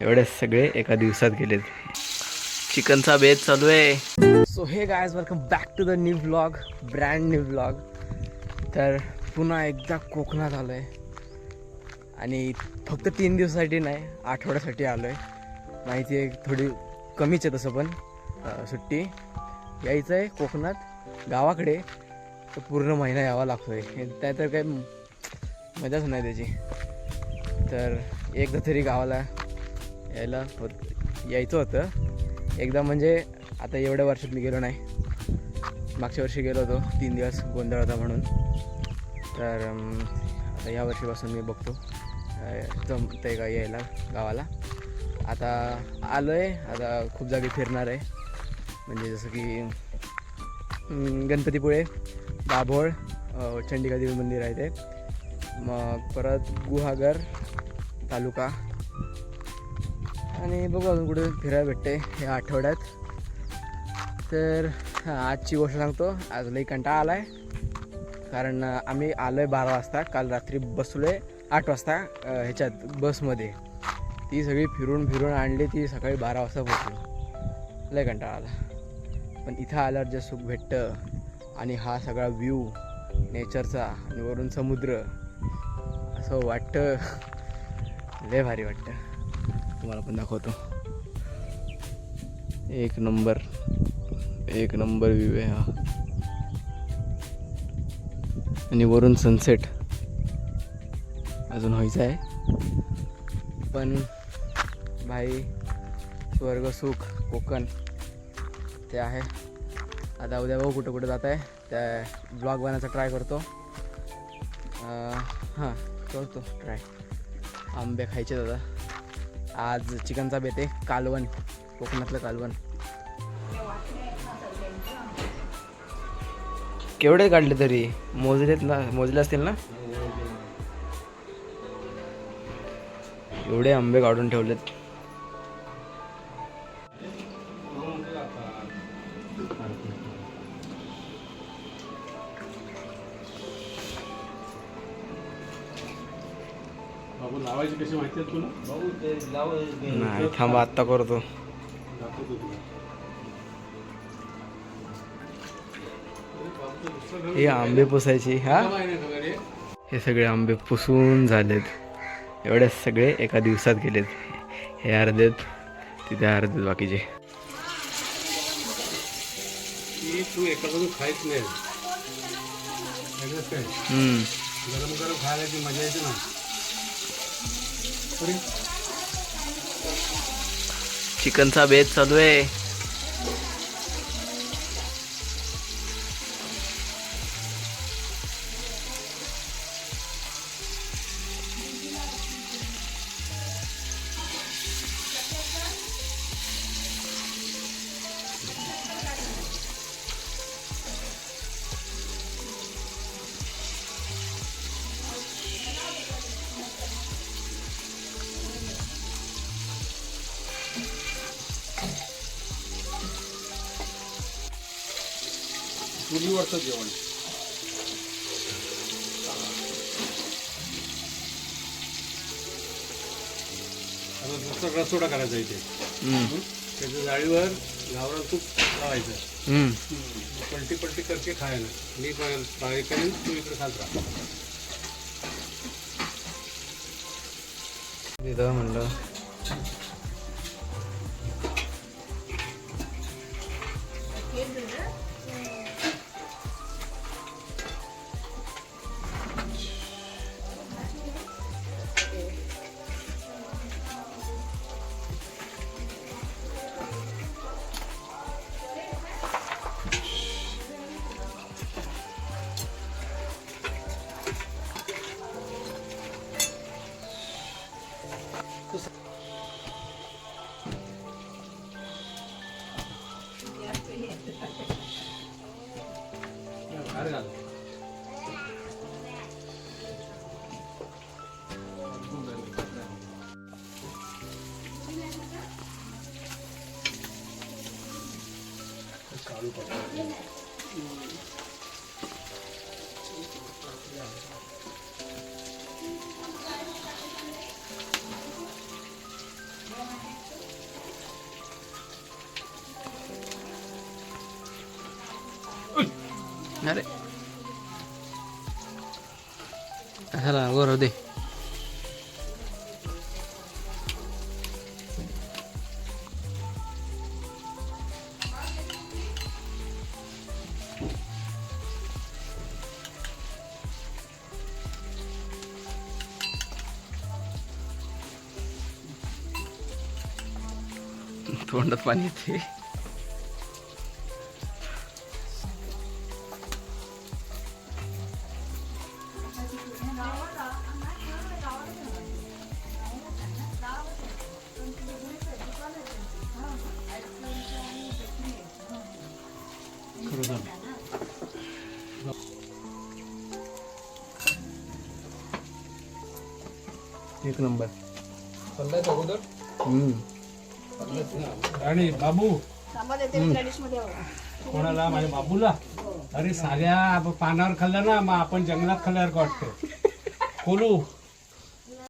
एवढे सगळे एका दिवसात गेलेत. चिकनचा बेत चालू आहे. So hey guys, welcome back to the new vlog, brand new vlog. तर पुन्हा एकदा कोकणात आलो आहे आणि फक्त 3 दिवसासाठी नाही, आठवड्यासाठी आलो आहे. माहिती आहे थोडी कमीच आहे तसं, पण सुट्टी यायचं आहे कोकणात गावाकडे. तर पूर्ण महिना यावा लागतो आहे, त्या तर काही मजाच नाही त्याची. तर एकदा तरी गावाला यायचं होतं एकदा, म्हणजे आता एवढ्या वर्षात मी गेलो नाही. मागच्या वर्षी गेलो होतो, 3 दिवस गोंधळ होता म्हणून. तर आता या वर्षीपासून मी बघतो जमतंय का यायला गावाला. आता आलो आहे, आता खूप जागी फिरणार आहे. म्हणजे जसं की गणपतीपुळे, दाभोळ, चंडिका देवी मंदिर आहे ते, मग परत गुहागर तालुका, आणि बघू अजून कुठे फिरायला भेटते या आठवड्यात. तर आजची गोष्ट सांगतो. आज लई कंटाळा आला आहे, कारण आम्ही आलो आहे 12 वाजता. काल रात्री बसलो आहे 8 वाजता ह्याच्यात बसमध्ये. ती सगळी फिरून आणली, ती सकाळी 12 वाजता पोहोचलो. लई कंटाळा आला. पण इथं आल्यावर जे सुख भेटतं, आणि हा सगळा व्ह्यू नेचरचा, आणि वरून समुद्र, असं वाटतं लय भारी वाटतं. तुम्हाला पण दाखवतो. एक नंबर व्ह्यू आहे हा, आणि वरून सनसेट अजून व्हायचं आहे. पण भाई, स्वर्ग सुख कोकण ते आहे. आता उद्या बघू कुठं जात आहे, त्या ब्लॉग बनायचा ट्राय करतो. हां, करतो ट्राय. आंबे खायचे दादा. आज चिकनचा बेत आहे, कालवण, कोकणातलं कालवण. केवढे काढले तरी मोजले असतील ना. एवढे आंबे काढून ठेवलेत. लावायची कशी माहिती आहे तुला? नाही, थांबा आत्ता करतो. हे आंबे पुसायची. हा, हे सगळे आंबे पुसून झालेत. एवढे सगळे एका दिवसात गेलेत. हे अर्धेत, तिथे अर्धेत बाकीचे. तू एका बाजू खायच नाही, गरम गरम खायला ती मजा येते ना. चिकनचा बेत चालू आहे. चुलीवरचं जेवण. आता दुसरा रसोडा करायचा इथे. त्याच्या जाळीवर गावरान तूप लावायचं. पलटी पलटी करके खायला. मी फ्राय करेन, तू इकडे खात राहा. तिथं म्हणलं अरे घाल. काढू पडतो. अरे चला गोरव दे. तोंडात पाणी येते. खरं झालं. एक नंबर. आणि बाबू कोणाला माझ्या बाबूला अरे साध्या पानावर खाल्लं ना मग आपण जंगलात खाल्ल्यासारखं वाटतं. कोलू